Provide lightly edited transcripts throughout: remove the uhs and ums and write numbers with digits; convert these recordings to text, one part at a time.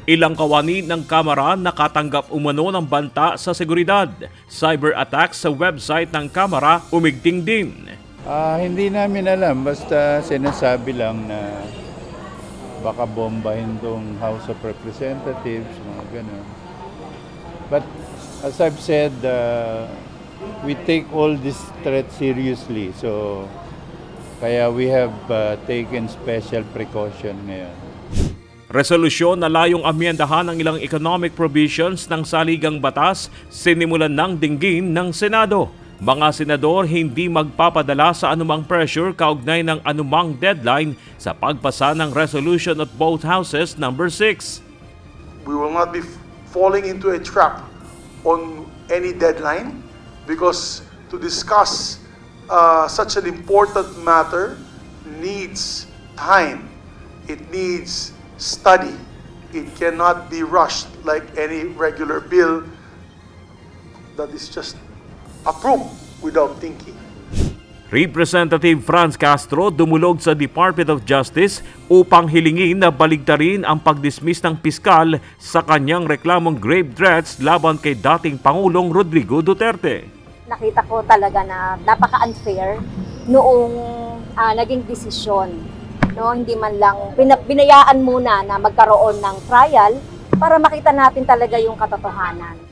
Ilang kawani ng Kamara nakatanggap umano ng banta sa seguridad. Cyber attack sa website ng Kamara umigting din. Hindi namin alam, basta sinasabi lang na baka bombahin tong House of Representatives, mga ganun. But as I've said, we take all this threat seriously. So, kaya we have taken special precaution ngayon. Resolusyon na layong amyendahan ang ilang economic provisions ng saligang batas sinimulan ng dinggin ng Senado. Mga senador hindi magpapadala sa anumang pressure kaugnay ng anumang deadline sa pagpasa ng resolution of both houses number 6. We will not be falling into a trap on any deadline because to discuss such an important matter needs time. It needs study. It cannot be rushed like any regular bill that is just approved without thinking. Representative Franz Castro dumulog sa Department of Justice upang hilingin na baligtarin ang pagdismiss ng piskal sa kanyang reklamong grave threats laban kay dating Pangulong Rodrigo Duterte. Nakita ko talaga na napaka-unfair noong naging desisyon. No, hindi man lang binayaan muna na magkaroon ng trial para makita natin talaga yung katotohanan.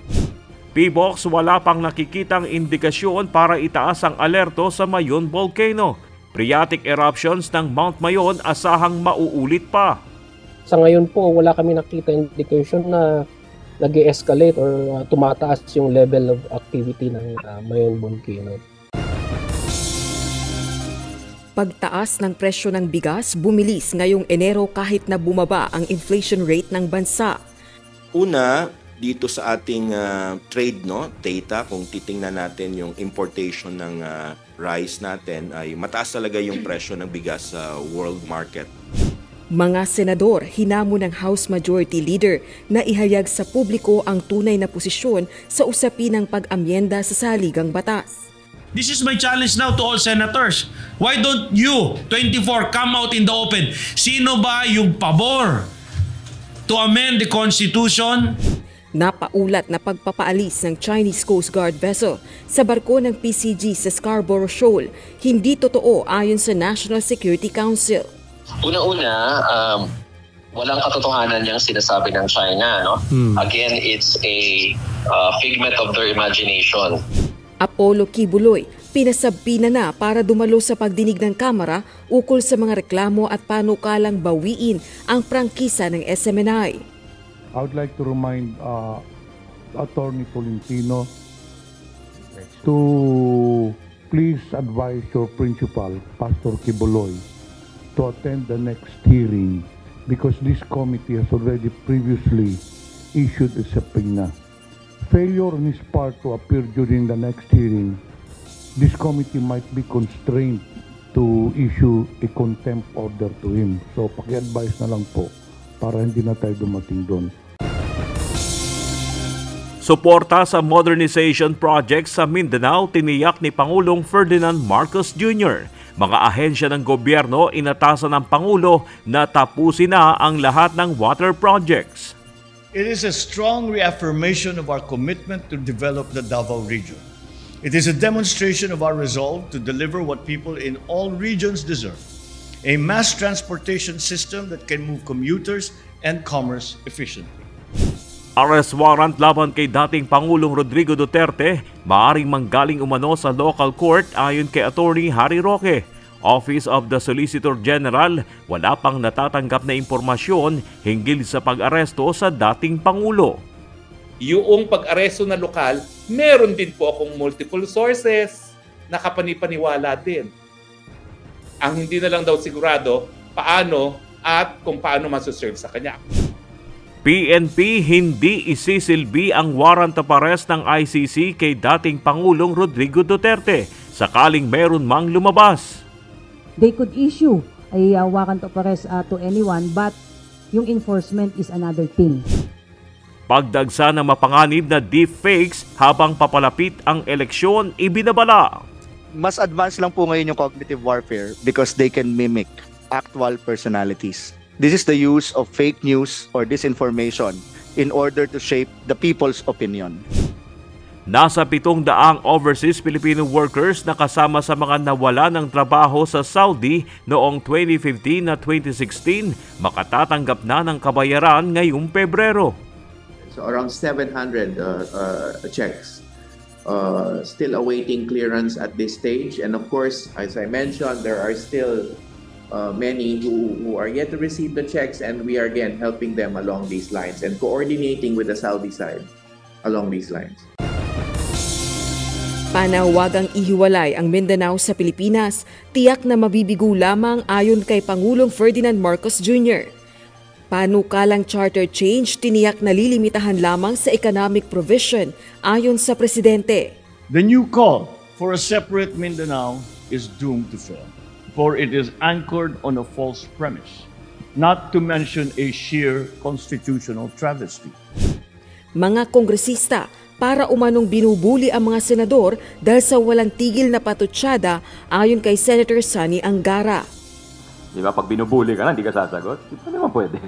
PBOX wala pang nakikitang indikasyon para itaas ang alerto sa Mayon Volcano. Phreatic eruptions ng Mount Mayon asahang mauulit pa. Sa ngayon po, wala kami nakita indication na nag-escalate or tumataas yung level of activity ng Mayon Volcano. Pagtaas ng presyo ng bigas bumilis ngayong Enero kahit na bumaba ang inflation rate ng bansa. Una, dito sa ating trade data, kung titingnan natin yung importation ng rice natin, ay mataas talaga yung presyo ng bigas sa world market. Mga senador hinamon ng House Majority Leader na ihayag sa publiko ang tunay na posisyon sa usapin ng pag-amyenda sa saligang batas. This is my challenge now to all senators. Why don't you, 24, come out in the open? Sino ba yung pabor to amend the Constitution? Napaulat na pagpapaalis ng Chinese Coast Guard vessel sa barko ng PCG sa Scarborough Shoal hindi totoo ayon sa National Security Council. Una-una, walang katotohanan yung sinasabi ng China. No? Again, it's a figment of their imagination. Apollo Kibuloy, pinasabpina na para dumalo sa pagdinig ng Kamara ukol sa mga reklamo at panukalang bawiin ang prangkisa ng SMNI. I would like to remind Attorney Tolentino to please advise your principal, Pastor Kibuloy, to attend the next hearing because this committee has already previously issued a subpoena. Failure on his part to appear during the next hearing, this committee might be constrained to issue a contempt order to him. So paki-advise na lang po para hindi na tayo dumating doon. Suporta sa modernization project sa Mindanao tiniyak ni Pangulong Ferdinand Marcos Jr. Mga ahensya ng gobyerno inatasan ng Pangulo na tapusin na ang lahat ng water projects. It is a strong reaffirmation of our commitment to develop the Davao region. It is a demonstration of our resolve to deliver what people in all regions deserve. A mass transportation system that can move commuters and commerce efficiently. Arrest warrant laban kay dating Pangulong Rodrigo Duterte maaaring manggaling umano sa local court ayon kay Attorney Harry Roque. Office of the Solicitor General, wala pang natatanggap na impormasyon hinggil sa pag-aresto sa dating Pangulo. Yung pag-aresto na lokal, meron din po akong multiple sources na kapanipaniwala din. Ang hindi na lang daw sigurado paano at kung paano masoserve sa kanya. PNP hindi isisilbi ang warrant of arrest ng ICC kay dating Pangulong Rodrigo Duterte sakaling meron mang lumabas. They could issue a warrant of arrest to anyone but yung enforcement is another thing. Pagdagsa ng mapanganib na deepfakes habang papalapit ang eleksyon, ibinabala. Mas advanced lang po ngayon yung cognitive warfare because they can mimic actual personalities. This is the use of fake news or disinformation in order to shape the people's opinion. Nasa 700 overseas Filipino workers na kasama sa mga nawala ng trabaho sa Saudi noong 2015 at 2016 makatatanggap na ng kabayaran ngayong Pebrero. So around 700 checks still awaiting clearance at this stage. And of course, as I mentioned, there are still many who are yet to receive the checks, and we are again helping them along these lines and coordinating with the Saudi side along these lines. Panawagang ihiwalay ang Mindanao sa Pilipinas, tiyak na mabibigo lamang ayon kay Pangulong Ferdinand Marcos Jr. Panukalang charter change tiniyak na lilimitahan lamang sa economic provision ayon sa Presidente. The new call for a separate Mindanao is doomed to fail, for it is anchored on a false premise, not to mention a sheer constitutional travesty. Mga kongresista, para umanong binubuli ang mga senador dahil sa walang tigil na patutsada ayon kay Senator Sonny Angara. Di ba, pag binubuli ka na, hindi ka sasagot? Di ba naman pwede?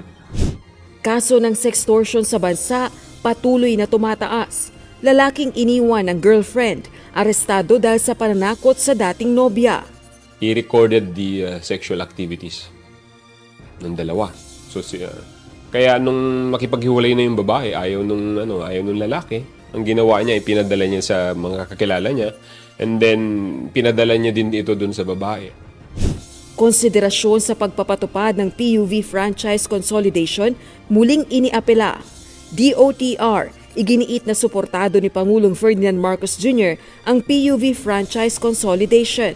Kaso ng sextortion sa bansa, patuloy na tumataas. Lalaking iniwan ng girlfriend, arestado dahil sa pananakot sa dating nobya. He recorded the sexual activities ng dalawa. So, kaya nung makipaghiwalay na yung babae, ayaw nung lalaki. Ang ginawa niya, pinadala niya sa mga kakilala niya, and then pinadala niya din ito dun sa babae. Konsiderasyon sa pagpapatupad ng PUV franchise consolidation muling iniapela. DOTR, iginiit na suportado ni Pangulong Ferdinand Marcos Jr. ang PUV franchise consolidation.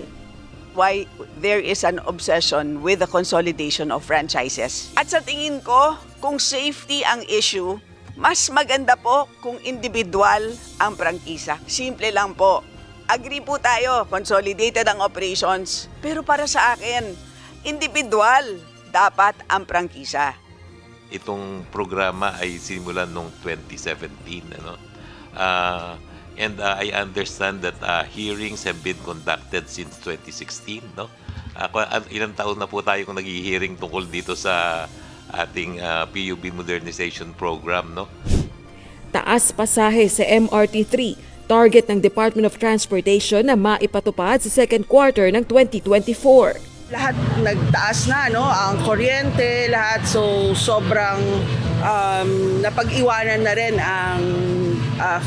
Why there is an obsession with the consolidation of franchises. At sa tingin ko, kung safety ang issue, mas maganda po kung individual ang prangkisa. Simple lang po. Agree po tayo, consolidated ang operations. Pero para sa akin, individual dapat ang prangkisa. Itong programa ay simulan noong 2017. And I understand that hearings have been conducted since 2016. Ilang taon na po tayo kung nag-hearing tungkol dito sa ating PUV modernization program, no? Taas pasahe sa MRT3, target ng Department of Transportation na maipatupad sa second quarter ng 2024. Lahat nagtaas na, no? Ang kuryente, lahat. So sobrang napag-iwanan na rin ang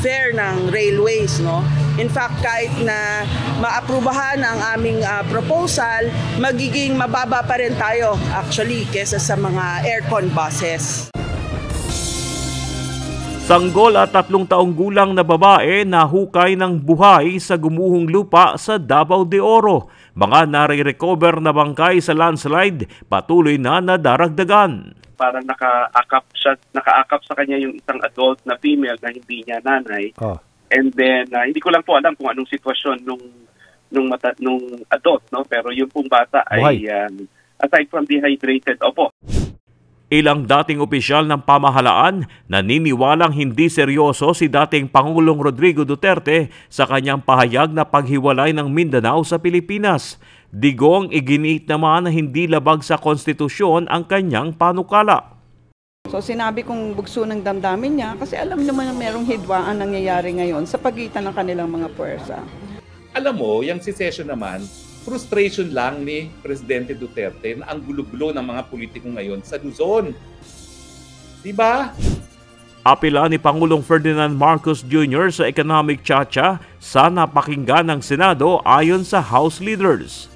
fare ng railways, no? In fact, kahit na maaprubahan ang aming proposal, magiging mababa pa rin tayo actually kesa sa mga aircon buses. Sanggol at 3 taong gulang na babae nahukay ng buhay sa gumuhong lupa sa Davao de Oro. Mga nare-recover na bangkay sa landslide patuloy na nadaragdagan. Parang nakaakap sa kanya yung isang adult na female na hindi niya nanay. And then hindi ko lang po alam kung anong sitwasyon nung adult, no? Pero yung pong bata ay aside from dehydrated, opo. Ilang dating opisyal ng pamahalaan naniniwalang hindi seryoso si dating Pangulong Rodrigo Duterte sa kanyang pahayag na paghiwalay ng Mindanao sa Pilipinas. Digong iginiit naman na hindi labag sa konstitusyon ang kanyang panukala. So sinabi kong bugso ng damdamin niya kasi alam naman na merong hidwaan nangyayari ngayon sa pagitan ng kanilang mga puwersa. Alam mo, yung secession naman, frustration lang ni Presidente Duterte na ang gulo-gulo ng mga politiko ngayon sa Luzon. Diba? Apela ni Pangulong Ferdinand Marcos Jr. sa economic tsa-tsa sana pakinggan ng Senado ayon sa House leaders.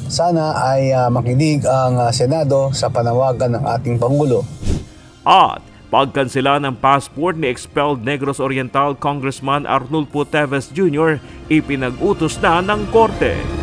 Sana ay makinig ang Senado sa panawagan ng ating Pangulo. At pagkansela ng passport ni expelled Negros Oriental Congressman Arnulfo Teves Jr. ipinag-utos na ng Korte.